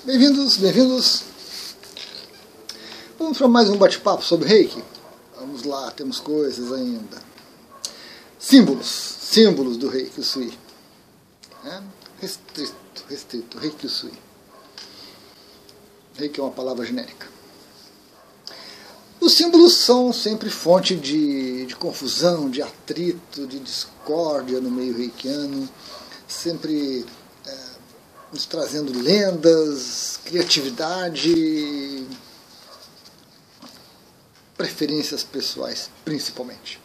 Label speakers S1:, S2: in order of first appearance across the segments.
S1: Bem-vindos, bem-vindos. Vamos para mais um bate-papo sobre Reiki? Vamos lá, temos coisas ainda. Símbolos do Reiki Usui. Restrito, Reiki Usui. Reiki é uma palavra genérica. Os símbolos são sempre fonte de confusão, de atrito, de discórdia no meio reikiano, sempre nos trazendo lendas, criatividade, preferências pessoais, principalmente.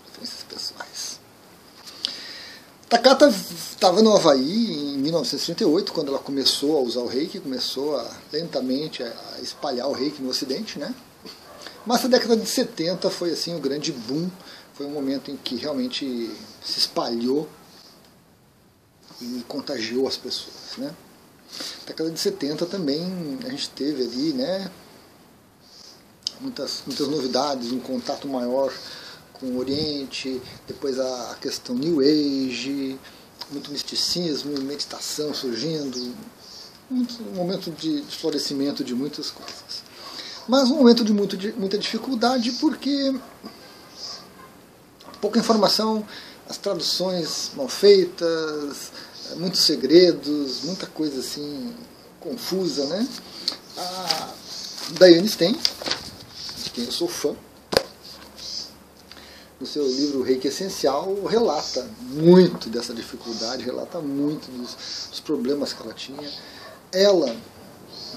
S1: Preferências pessoais. Takata estava no Havaí em 1938, quando ela começou a usar o Reiki, começou lentamente a espalhar o Reiki no Ocidente, né? Mas na década de 70 foi assim um grande boom, foi um momento em que realmente se espalhou e contagiou as pessoas, né? Na década de 70 também a gente teve ali, né, muitas novidades, um contato maior com o Oriente, depois a questão New Age, muito misticismo, meditação surgindo, um momento de florescimento de muitas coisas. Mas um momento de muita dificuldade, porque pouca informação, as traduções mal feitas, muitos segredos, muita coisa assim confusa, né? A Diane Stein, de quem eu sou fã, no seu livro Reiki Essencial, relata muito dessa dificuldade, relata muito dos problemas que ela tinha. Ela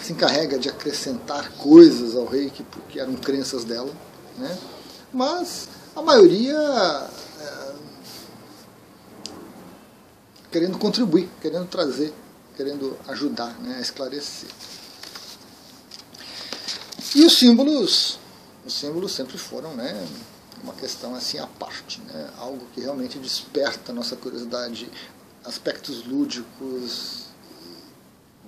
S1: se encarrega de acrescentar coisas ao Reiki, porque eram crenças dela, né? Mas a maioria querendo contribuir, querendo trazer, querendo ajudar, né, a esclarecer. E os símbolos sempre foram, né, uma questão assim à parte, né, algo que realmente desperta a nossa curiosidade, aspectos lúdicos,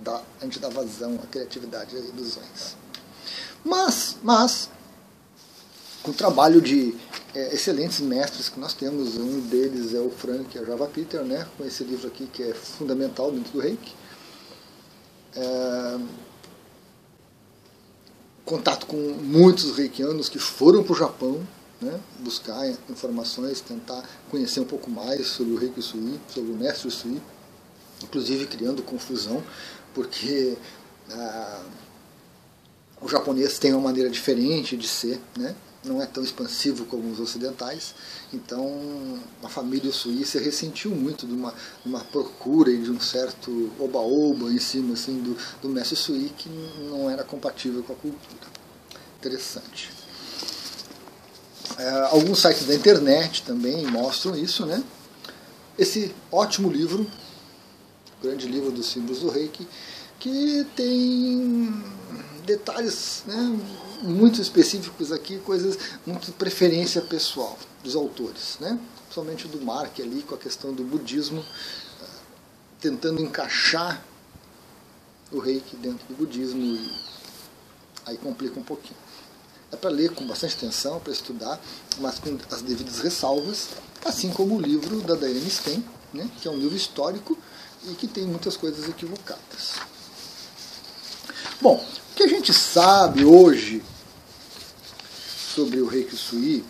S1: a gente dá vazão à criatividade e às ilusões. Mas com o trabalho de excelentes mestres que nós temos, um deles é o Frank Ajava Peter, né, com esse livro aqui que é fundamental dentro do Reiki. Contato com muitos reikianos que foram para o Japão, né, buscar informações, tentar conhecer um pouco mais sobre o Reiki Usui, sobre o mestre Usui, inclusive criando confusão, porque o japonês tem uma maneira diferente de ser, né? Não é tão expansivo como os ocidentais, então a família Usui se ressentiu muito de uma procura e de um certo oba-oba em cima assim, do mestre Usui, que não era compatível com a cultura. Interessante. Alguns sites da internet também mostram isso, né? Esse ótimo livro, grande livro dos símbolos do Reiki, que tem detalhes, né, muito específicos aqui, coisas muito preferência pessoal dos autores, né? Principalmente do Mark ali com a questão do budismo, tentando encaixar o Reiki dentro do budismo, e aí complica um pouquinho. É para ler com bastante atenção, para estudar, mas com as devidas ressalvas, assim como o livro da Diane Stein, né, que é um livro histórico e que tem muitas coisas equivocadas. Bom, o que a gente sabe hoje sobre o Reiki Usui,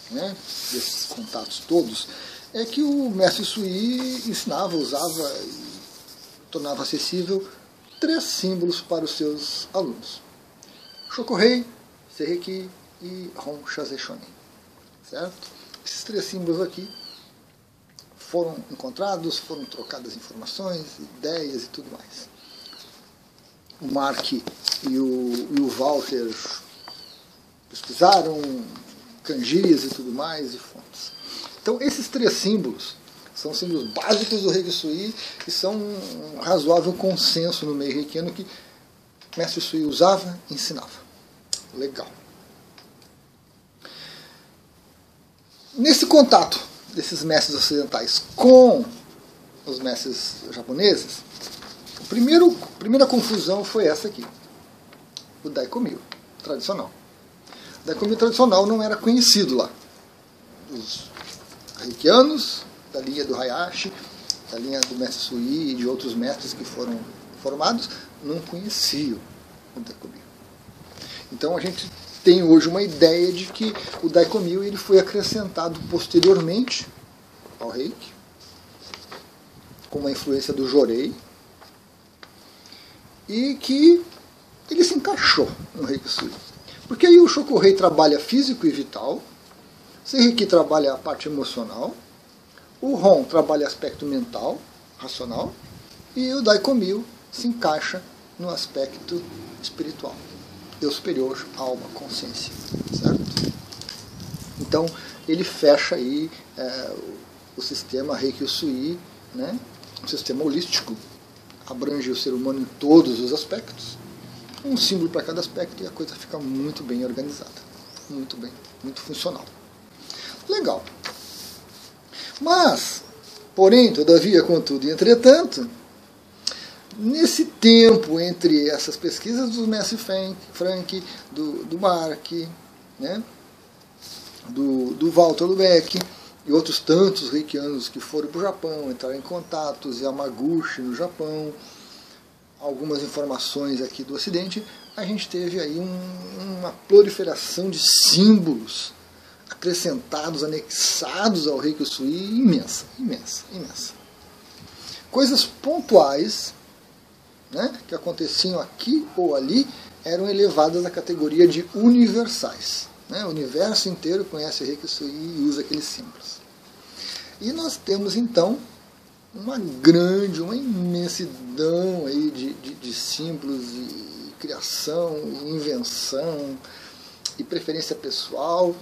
S1: né, desses contatos todos, é que o mestre Usui ensinava, usava e tornava acessível 3 símbolos para os seus alunos: Shokurei, Seireki e Hon Shaze Shonin. Certo? Esses 3 símbolos aqui foram encontrados, foram trocadas informações, ideias e tudo mais. O Mark e o Walter pesquisaram kanjis e tudo mais, e fontes. Então, esses 3 símbolos são símbolos básicos do Reiki Usui e são um razoável consenso no meio reikiano que o mestre Usui usava e ensinava. Legal. Nesse contato desses mestres ocidentais com os mestres japoneses, a primeira confusão foi essa aqui, o Daikomyo tradicional. O Daikomyo tradicional não era conhecido lá. Os reikianos, da linha do Hayashi, da linha do mestre Usui e de outros mestres que foram formados não conheciam o Daikomyo. Então a gente tem hoje uma ideia de que o Daikomyo ele foi acrescentado posteriormente ao Reiki, com uma influência do Jorei, e que ele se encaixou no Reiki Sui. Porque aí o Shokuhei trabalha físico e vital, o Seiriki trabalha a parte emocional, o Hon trabalha aspecto mental, racional, e o Daikomyo se encaixa no aspecto espiritual. Eu superior, alma, consciência. Certo? Então, ele fecha aí o sistema Reiki Usui, né? Um sistema holístico, abrange o ser humano em todos os aspectos, um símbolo para cada aspecto, e a coisa fica muito bem organizada. Muito bem, muito funcional. Legal. Mas, porém, todavia, contudo e entretanto, nesse tempo entre essas pesquisas do Mestre Frank, do Mark, né, do Walter Lubeck e outros tantos reikianos que foram para o Japão, entraram em contato, Yamaguchi no Japão, algumas informações aqui do Ocidente, a gente teve aí uma proliferação de símbolos acrescentados, anexados ao Reiki Usui, imensa, imensa, imensa. Coisas pontuais, né, que aconteciam aqui ou ali, eram elevadas à categoria de universais. Né? O universo inteiro conhece Reiki Usui e usa aqueles símbolos. E nós temos então uma imensidão aí de símbolos e criação, e invenção e preferência pessoal,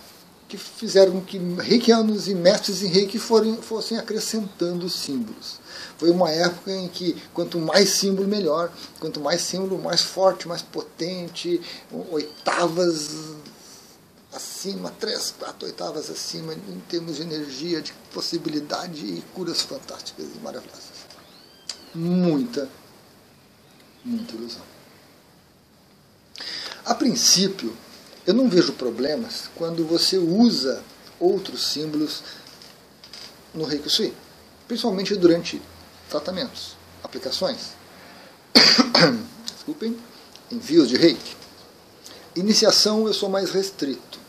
S1: que fizeram com que reikianos e mestres em Reiki fossem acrescentando símbolos. Foi uma época em que quanto mais símbolo, melhor. Quanto mais símbolo, mais forte, mais potente, oitavas acima, 3, 4 oitavas acima, em termos de energia, de possibilidade e curas fantásticas e maravilhosas. Muita ilusão. A princípio, eu não vejo problemas quando você usa outros símbolos no Reiki Usui, principalmente durante tratamentos, aplicações, desculpem, envios de Reiki. Iniciação eu sou mais restrito.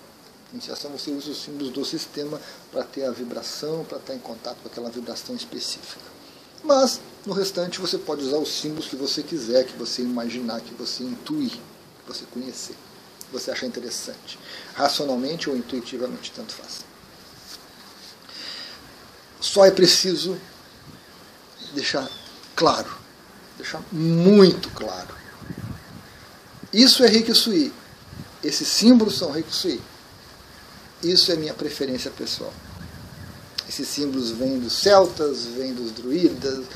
S1: Iniciação você usa os símbolos do sistema para ter a vibração, para estar em contato com aquela vibração específica. Mas no restante você pode usar os símbolos que você quiser, que você imaginar, que você intuir, que você conhecer, que você achar interessante, racionalmente ou intuitivamente, tanto faz. Só é preciso deixar claro, deixar muito claro. Isso é Reiki Usui. Esses símbolos são Reiki Usui. Isso é minha preferência pessoal. Esses símbolos vêm dos celtas, vêm dos druidas,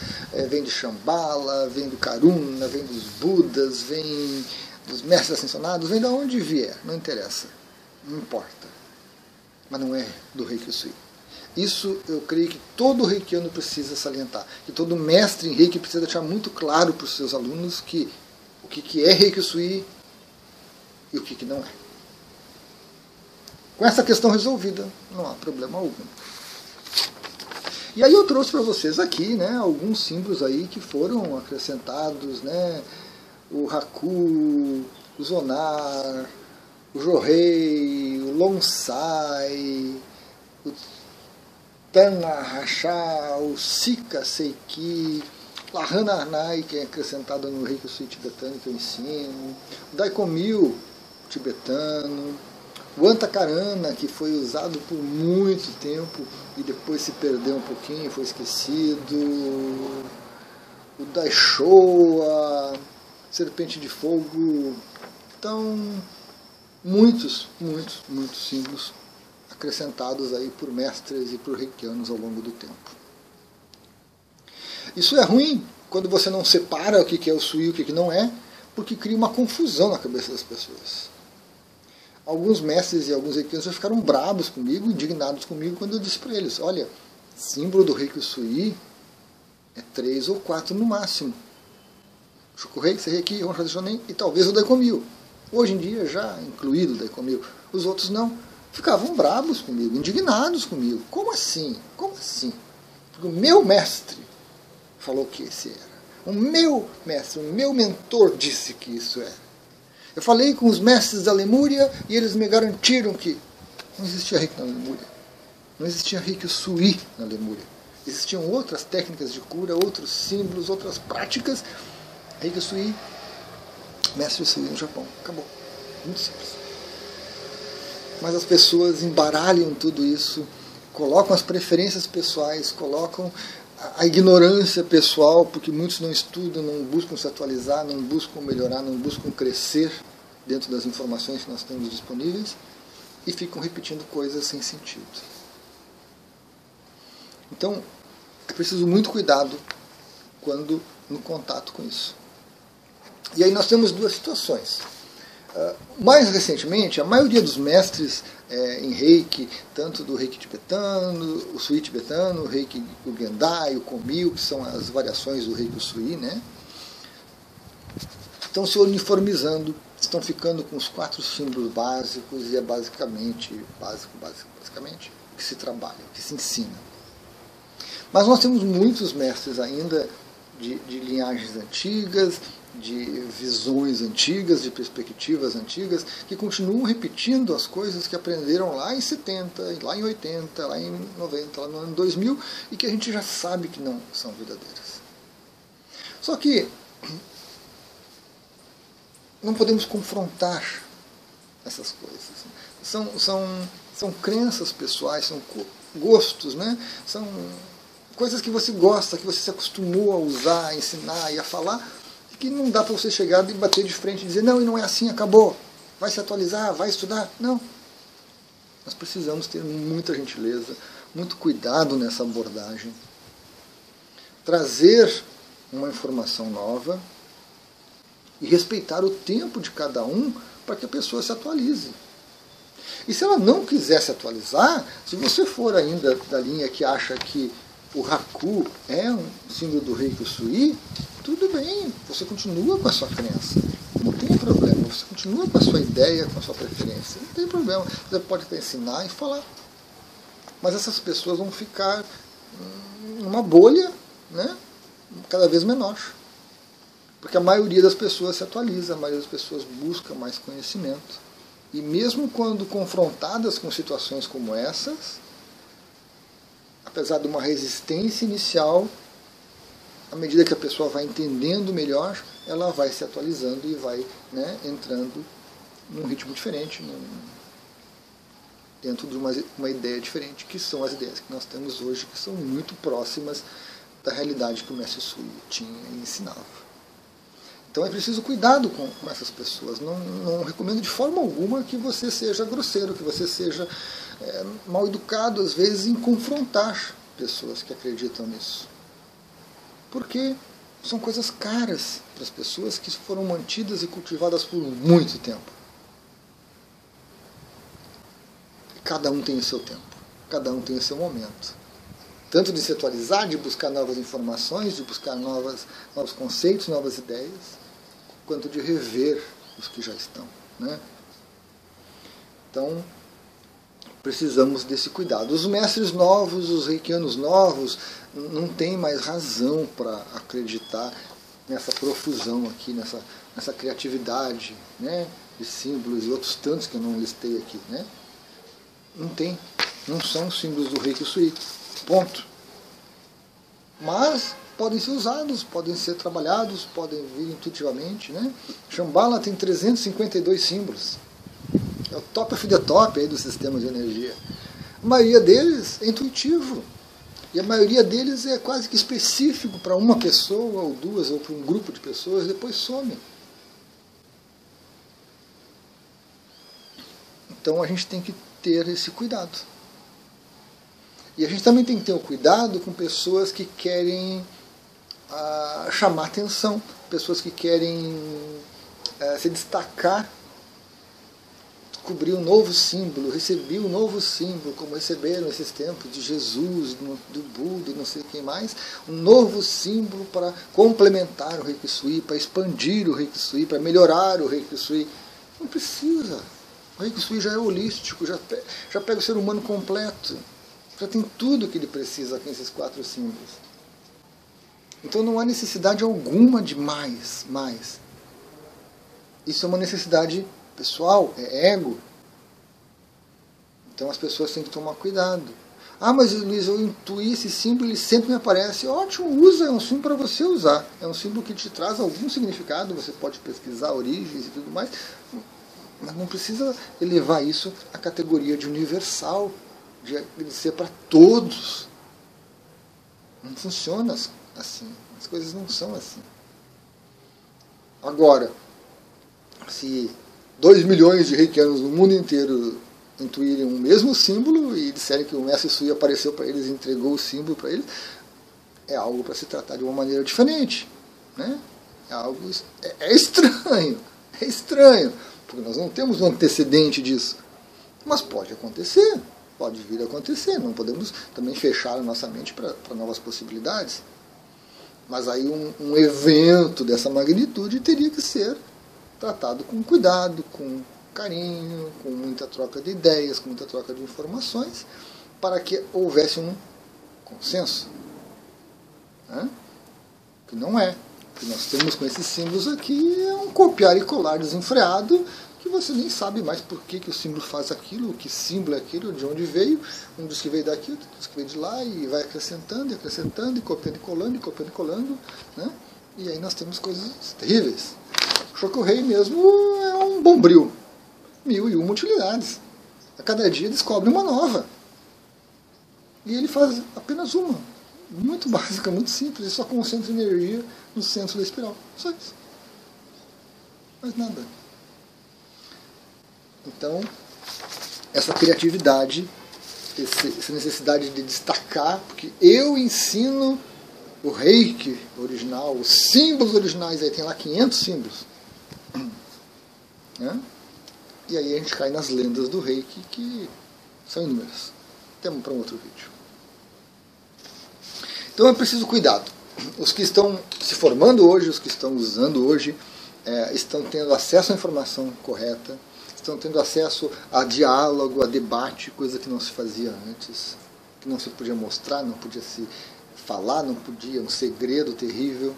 S1: vêm de Shambhala, vêm do Karuna, vêm dos Budas, vêm dos mestres ascensionados, vêm de onde vier, não interessa, não importa. Mas não é do Reiki Usui. Isso eu creio que todo reikiano precisa salientar, que todo mestre em Reiki precisa deixar muito claro para os seus alunos que o que é Reiki Usui e o que não é. Com essa questão resolvida, não há problema algum. E aí eu trouxe para vocês aqui, né, alguns símbolos aí que foram acrescentados, né, o Haku, o Zonar, o Jorei, o Lonsai, o Tanahasha, o Sika Seiki, o Lahana Arnai, que é acrescentado no Reiki Usui tibetano que eu ensino, o Daikomyo tibetano, o Antakarana, que foi usado por muito tempo e depois se perdeu um pouquinho, foi esquecido, o Daishoa, Serpente de Fogo. Então, muitos símbolos acrescentados aí por mestres e por reikianos ao longo do tempo. Isso é ruim quando você não separa o que é o Usui e o que não é, porque cria uma confusão na cabeça das pessoas. Alguns mestres e alguns reikianos já ficaram bravos comigo, indignados comigo, quando eu disse para eles: olha, símbolo do Reiki Usui é 3 ou 4 no máximo. Shokuhei, Seireki, Hon Shonen e talvez o Daikomyo. Hoje em dia já incluído o Daikomyo. Os outros não. Ficavam bravos comigo, indignados comigo. Como assim? Como assim? Porque o meu mestre falou que esse era. O meu mestre, o meu mentor disse que isso é. Eu falei com os mestres da Lemúria e eles me garantiram que não existia Reiki na Lemúria. Não existia Reiki Usui na Lemúria. Existiam outras técnicas de cura, outros símbolos, outras práticas. Reiki Usui, mestre Usui no Japão. Acabou. Muito simples. Mas as pessoas embaralham tudo isso, colocam as preferências pessoais, colocam a ignorância pessoal, porque muitos não estudam, não buscam se atualizar, não buscam melhorar, não buscam crescer dentro das informações que nós temos disponíveis e ficam repetindo coisas sem sentido. Então, é preciso muito cuidado quando no contato com isso. E aí nós temos duas situações. Mais recentemente, a maioria dos mestres em Reiki, tanto do Reiki tibetano, o Sui tibetano, o Reiki o Gendai, o Komil, que são as variações do Reiki Usui, né, estão se uniformizando, estão ficando com os 4 símbolos básicos e é basicamente o que se trabalha, o que se ensina. Mas nós temos muitos mestres ainda de linhagens antigas, de visões antigas, de perspectivas antigas, que continuam repetindo as coisas que aprenderam lá em 70, lá em 80, lá em 90, lá no ano 2000, e que a gente já sabe que não são verdadeiras. Só que não podemos confrontar essas coisas. São crenças pessoais, são gostos, né? São coisas que você gosta, que você se acostumou a usar, a ensinar e a falar, que não dá para você chegar e bater de frente e dizer, não, e não é assim, acabou, vai se atualizar, vai estudar. Não. Nós precisamos ter muita gentileza, muito cuidado nessa abordagem. Trazer uma informação nova e respeitar o tempo de cada um para que a pessoa se atualize. E se ela não quiser se atualizar, se você for ainda da linha que acha que o Haku é um símbolo do Reiki Usui, tudo bem, você continua com a sua crença, não tem problema, você continua com a sua ideia, com a sua preferência, não tem problema, você pode até ensinar e falar. Mas essas pessoas vão ficar numa bolha, né, cada vez menor. Porque a maioria das pessoas se atualiza, a maioria das pessoas busca mais conhecimento. E mesmo quando confrontadas com situações como essas, apesar de uma resistência inicial, à medida que a pessoa vai entendendo melhor, ela vai se atualizando e vai, né, entrando num ritmo diferente, dentro de uma ideia diferente, que são as ideias que nós temos hoje, que são muito próximas da realidade que o Mestre Usui tinha e ensinava. Então é preciso cuidado com essas pessoas. Não recomendo de forma alguma que você seja grosseiro, que você seja mal educado, às vezes, em confrontar pessoas que acreditam nisso. Porque são coisas caras para as pessoas que foram mantidas e cultivadas por muito tempo. Cada um tem o seu tempo, cada um tem o seu momento. Tanto de se atualizar, de buscar novas informações, de buscar novos conceitos, novas ideias, quanto de rever os que já estão, né? Então, precisamos desse cuidado. Os mestres novos, os reikianos novos, não têm mais razão para acreditar nessa profusão aqui, nessa criatividade, né, de símbolos e outros tantos que eu não listei aqui, né? Não tem, não são símbolos do Reiki Usui, ponto. Mas podem ser usados, podem ser trabalhados, podem vir intuitivamente, né? Shambhala tem 352 símbolos. É o top of the top aí do sistema de energia. A maioria deles é intuitivo. E a maioria deles é quase que específico para uma pessoa, ou duas, ou para um grupo de pessoas, depois some. Então a gente tem que ter esse cuidado. E a gente também tem que ter o cuidado com pessoas que querem chamar atenção, pessoas que querem se destacar, descobrir um novo símbolo, receber um novo símbolo, como receberam esses tempos de Jesus, do Buda e não sei quem mais, um novo símbolo para complementar o Reiki Usui, para expandir o Reiki Usui, para melhorar o Reiki Usui. Não precisa. O Reiki Usui já é holístico, já pega o ser humano completo, já tem tudo o que ele precisa com esses 4 símbolos. Então não há necessidade alguma de mais. Isso é uma necessidade pessoal, é ego. Então as pessoas têm que tomar cuidado. Ah, mas Luiz, eu intuí esse símbolo, ele sempre me aparece. Ótimo, usa, é um símbolo para você usar. É um símbolo que te traz algum significado, você pode pesquisar origens e tudo mais, mas não precisa elevar isso à categoria de universal, de ser para todos. Não funciona assim. As coisas não são assim. Agora, se 2 milhões de reikianos no mundo inteiro intuírem o mesmo símbolo e disserem que o Mestre Sui apareceu para eles e entregou o símbolo para eles, é algo para se tratar de uma maneira diferente. Né? É estranho. É estranho. Porque nós não temos um antecedente disso. Mas pode acontecer. Pode vir a acontecer. Não podemos também fechar a nossa mente para novas possibilidades. Mas aí um evento dessa magnitude teria que ser tratado com cuidado, com carinho, com muita troca de ideias, com muita troca de informações, para que houvesse um consenso. Né? Que não é. O que nós temos com esses símbolos aqui é um copiar e colar desenfreado, que você nem sabe mais por que o símbolo faz aquilo, que símbolo é aquilo, de onde veio. Um diz que veio daqui, outro diz que veio de lá, e vai acrescentando, e copiando e colando. Né? E aí nós temos coisas terríveis. O Shokuhei mesmo é um bombril. 1001 utilidades. A cada dia descobre uma nova. E ele faz apenas uma. Muito básica, muito simples. Ele só concentra energia no centro da espiral. Só isso. Mais nada. Então, essa criatividade, essa necessidade de destacar, porque eu ensino o Reiki original, os símbolos originais, aí tem lá 500 símbolos. Né? E aí a gente cai nas lendas do Reiki, que são inúmeras. Temos para um outro vídeo. Então é preciso cuidado. Os que estão se formando hoje, os que estão usando hoje, estão tendo acesso à informação correta, estão tendo acesso a diálogo, a debate, coisa que não se fazia antes, que não se podia mostrar, não podia se falar, não podia, um segredo terrível.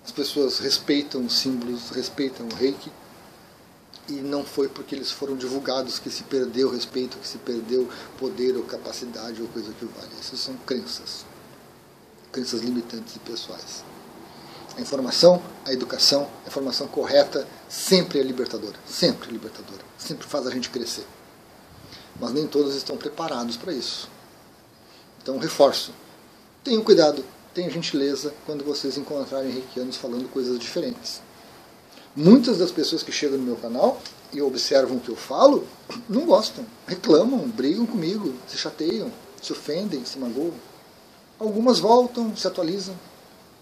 S1: As pessoas respeitam os símbolos, respeitam o Reiki, e não foi porque eles foram divulgados que se perdeu o respeito, que se perdeu poder ou capacidade ou coisa que vale. Essas são crenças limitantes e pessoais. A informação, a educação, a informação correta sempre é libertadora, sempre faz a gente crescer. Mas nem todos estão preparados para isso. Então reforço, tenham cuidado, tenham gentileza quando vocês encontrarem reikianos falando coisas diferentes. Muitas das pessoas que chegam no meu canal e observam o que eu falo, não gostam, reclamam, brigam comigo, se chateiam, se ofendem, se magoam. Algumas voltam, se atualizam,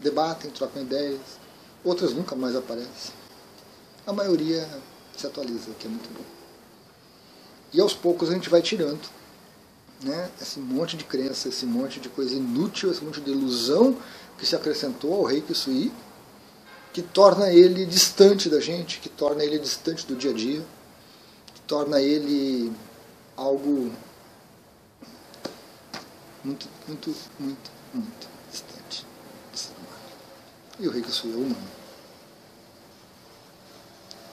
S1: debatem, trocam ideias, outras nunca mais aparecem. A maioria se atualiza, o que é muito bom. E aos poucos a gente vai tirando, né, esse monte de crença, esse monte de coisa inútil, esse monte de ilusão que se acrescentou ao Reiki Sui, que torna ele distante da gente, que torna ele distante do dia a dia, que torna ele algo muito distante do ser humano. E o Reiki Sui é humano.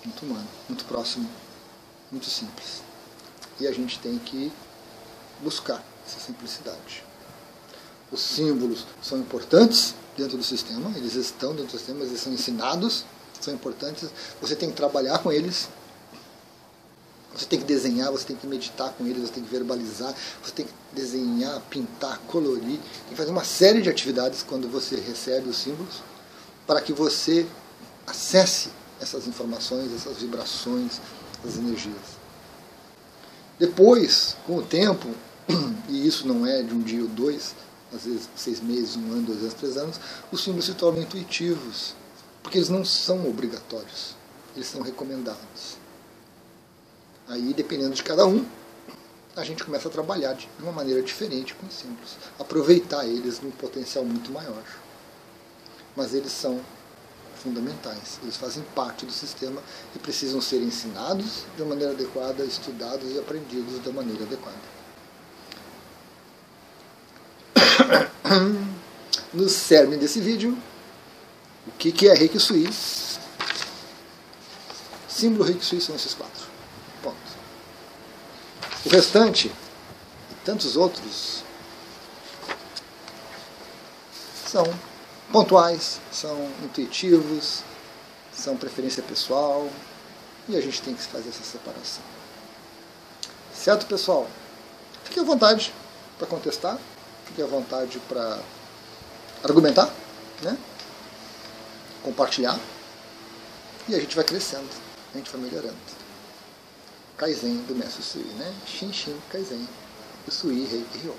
S1: Muito humano, muito próximo, muito simples. E a gente tem que buscar essa simplicidade. Os símbolos são importantes dentro do sistema, eles estão dentro do sistema, eles são ensinados, são importantes, você tem que trabalhar com eles, você tem que desenhar, você tem que meditar com eles, você tem que verbalizar, você tem que desenhar, pintar, colorir, tem que fazer uma série de atividades quando você recebe os símbolos, para que você acesse essas informações, essas vibrações, essas energias. Depois, com o tempo, e isso não é de um dia ou dois, às vezes 6 meses, 1 ano, 2 anos, 3 anos, os símbolos se tornam intuitivos, porque eles não são obrigatórios, eles são recomendados. Aí, dependendo de cada um, a gente começa a trabalhar de uma maneira diferente com os símbolos, aproveitar eles num potencial muito maior. Mas eles são fundamentais, eles fazem parte do sistema e precisam ser ensinados de uma maneira adequada, estudados e aprendidos da maneira adequada. no cerne desse vídeo, o que é Reiki Sui. Símbolo Reiki Sui são esses 4. Ponto. O restante, e tantos outros, são pontuais, são intuitivos, são preferência pessoal, e a gente tem que fazer essa separação. Certo, pessoal? Fique à vontade para contestar, fique à vontade para argumentar, né? Compartilhar, e a gente vai crescendo, a gente vai melhorando. Kaizen do Mestre Sui, né? Shin Shin Kaizen do Sui Reiki Ryo.